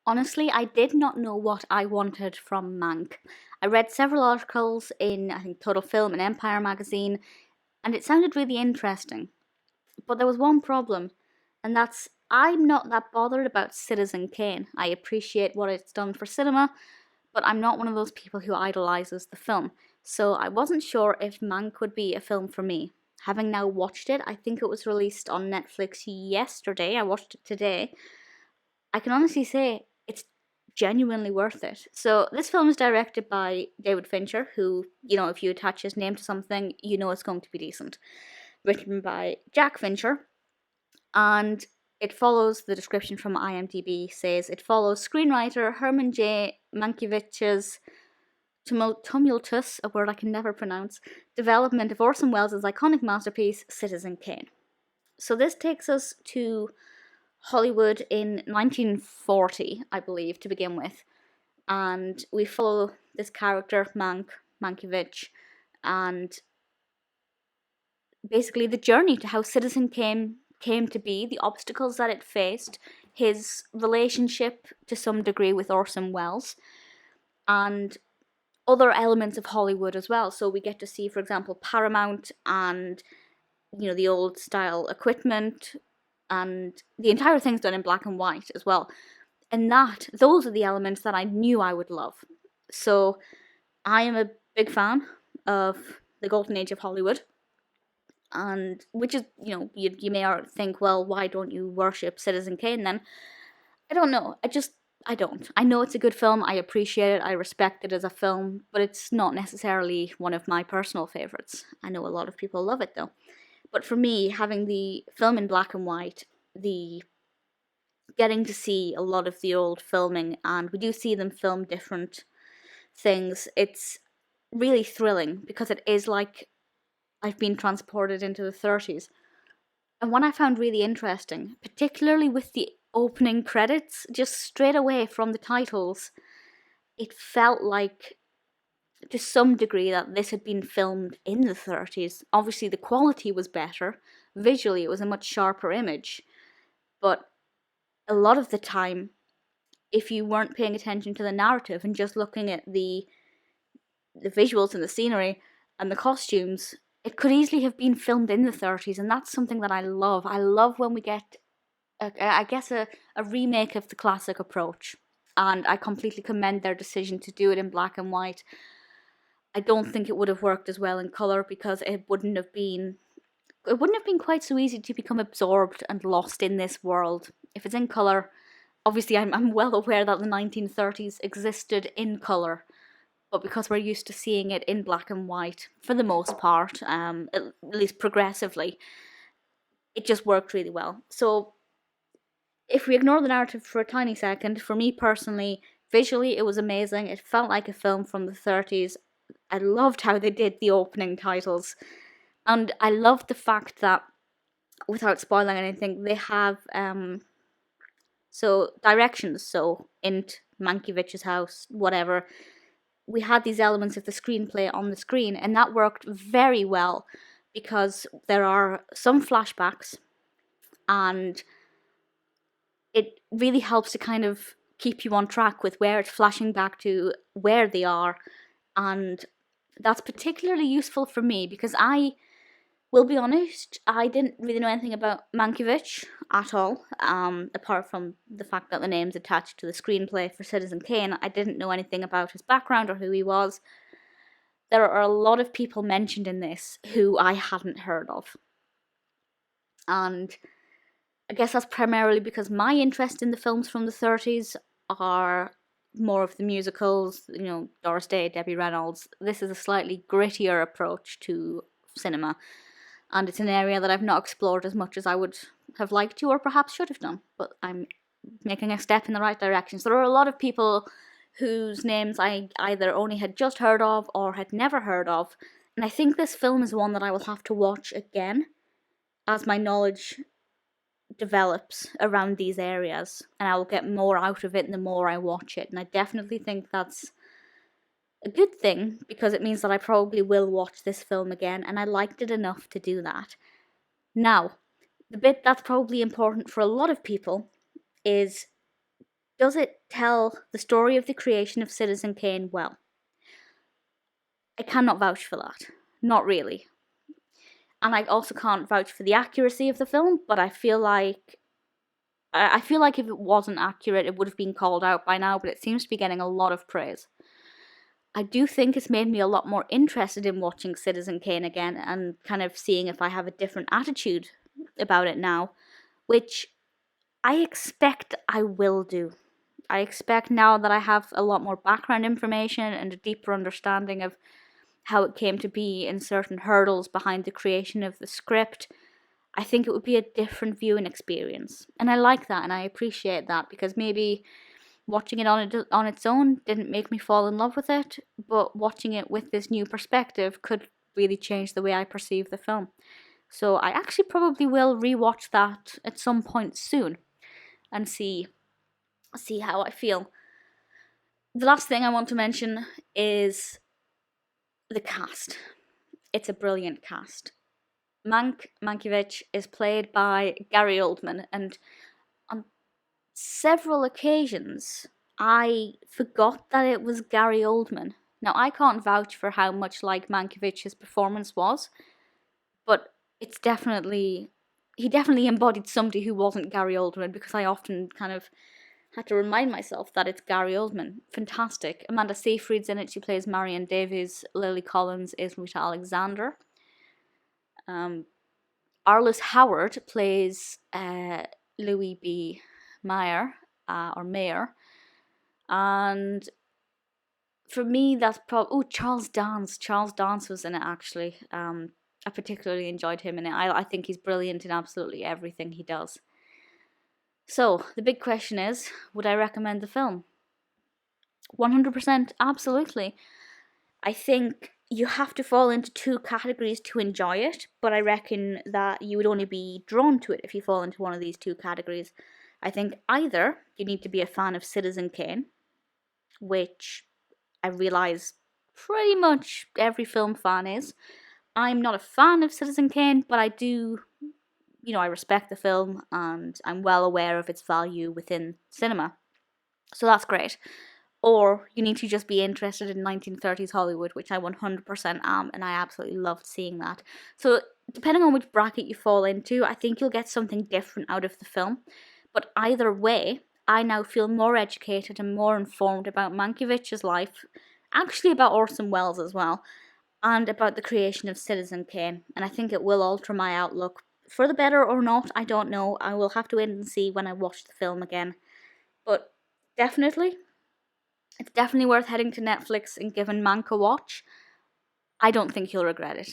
Honestly, I did not know what I wanted from Mank. I read several articles in, I think, Total Film and Empire magazine, and it sounded really interesting. But there was one problem, and that's I'm not that bothered about Citizen Kane. I appreciate what it's done for cinema, but I'm not one of those people who idolizes the film. So I wasn't sure if Mank would be a film for me. Having now watched it, I think it was released on Netflix yesterday. I watched it today. I can honestly say it's genuinely worth it. So this film is directed by David Fincher, who, if you attach his name to something, you know it's going to be decent. Written by Jack Fincher, and it follows the description from IMDb says it follows screenwriter Herman J. Mankiewicz's tumultuous, a word I can never pronounce, development of Orson Welles' iconic masterpiece Citizen Kane. So this takes us to Hollywood in 1940, I believe, to begin with, and we follow this character Mankiewicz, and basically the journey to how Citizen came to be, the obstacles that it faced, his relationship to some degree with Orson Welles, and other elements of Hollywood as well. So we get to see, for example, Paramount and the old style equipment, and the entire thing's done in black and white as well. And those are the elements that I knew I would love. So I am a big fan of the golden age of Hollywood. And which is, you may think, well, why don't you worship Citizen Kane then? I don't know. I don't. I know it's a good film. I appreciate it. I respect it as a film, but it's not necessarily one of my personal favorites. I know a lot of people love it though. But for me, having the film in black and white, the getting to see a lot of the old filming, and we do see them film different things, it's really thrilling because it is like I've been transported into the 30s. And what I found really interesting, particularly with the opening credits, just straight away from the titles, it felt like to some degree that this had been filmed in the 30s. Obviously, the quality was better. Visually, it was a much sharper image. But a lot of the time, if you weren't paying attention to the narrative and just looking at the visuals and the scenery and the costumes, it could easily have been filmed in the 30s, and that's something that I love. I love when we get, a remake of the classic approach, and I completely commend their decision to do it in black and white. I don't think it would have worked as well in colour because it wouldn't have been quite so easy to become absorbed and lost in this world. If it's in colour, obviously I'm well aware that the 1930s existed in colour, but because we're used to seeing it in black and white for the most part, at least progressively, it just worked really well. So if we ignore the narrative for a tiny second, for me personally, visually it was amazing. It felt like a film from the 30s. I loved how they did the opening titles, and I loved the fact that, without spoiling anything, they have so directions, so Int, Mankiewicz's house, whatever. We had these elements of the screenplay on the screen, and that worked very well because there are some flashbacks, and it really helps to kind of keep you on track with where it's flashing back to, where they are, and that's particularly useful for me because I will be honest, I didn't really know anything about Mankiewicz at all, apart from the fact that the name's attached to the screenplay for Citizen Kane. I didn't know anything about his background or who he was. There are a lot of people mentioned in this who I hadn't heard of. And I guess that's primarily because my interest in the films from the 30s are more of the musicals, Doris Day, Debbie Reynolds. This is a slightly grittier approach to cinema, and it's an area that I've not explored as much as I would have liked to, or perhaps should have done, but I'm making a step in the right direction. So there are a lot of people whose names I either only had just heard of or had never heard of, and I think this film is one that I will have to watch again as my knowledge develops around these areas, and I will get more out of it the more I watch it, and I definitely think that's a good thing because it means that I probably will watch this film again, and I liked it enough to do that. Now, the bit that's probably important for a lot of people is Does it tell the story of the creation of Citizen Kane well? I cannot vouch for that. Not really. And I also can't vouch for the accuracy of the film, but I feel like if it wasn't accurate, it would have been called out by now, but it seems to be getting a lot of praise. I do think it's made me a lot more interested in watching Citizen Kane again and kind of seeing if I have a different attitude about it now, which I expect I will do. I expect now that I have a lot more background information and a deeper understanding of how it came to be and certain hurdles behind the creation of the script, I think it would be a different viewing experience. And I like that and I appreciate that, because maybe watching it on its own didn't make me fall in love with it, but watching it with this new perspective could really change the way I perceive the film. So I actually probably will rewatch that at some point soon and see how I feel. The last thing I want to mention is the cast. It's a brilliant cast. Mankiewicz is played by Gary Oldman, and on several occasions I forgot that it was Gary Oldman. Now, I can't vouch for how much like Mankiewicz's performance was, but he definitely embodied somebody who wasn't Gary Oldman, because I often kind of had to remind myself that it's Gary Oldman. Fantastic. Amanda Seyfried's in it. She plays Marion Davies. Lily Collins is Rita Alexander. Arliss Howard plays Louis B. Mayer, or Mayer. And for me, that's probably... Charles Dance. Charles Dance was in it, actually. I particularly enjoyed him in it. I think he's brilliant in absolutely everything he does. So, the big question is, would I recommend the film? 100% absolutely. I think you have to fall into two categories to enjoy it, but I reckon that you would only be drawn to it if you fall into one of these two categories. I think either you need to be a fan of Citizen Kane, which I realise pretty much every film fan is. I'm not a fan of Citizen Kane, but I do... I respect the film and I'm well aware of its value within cinema. So that's great. Or you need to just be interested in 1930s Hollywood, which I 100% am, and I absolutely loved seeing that. So depending on which bracket you fall into, I think you'll get something different out of the film. But either way, I now feel more educated and more informed about Mankiewicz's life, actually about Orson Welles as well, and about the creation of Citizen Kane. And I think it will alter my outlook. For the better or not, I don't know. I will have to wait and see when I watch the film again. But definitely, it's definitely worth heading to Netflix and giving Mank a watch. I don't think you'll regret it.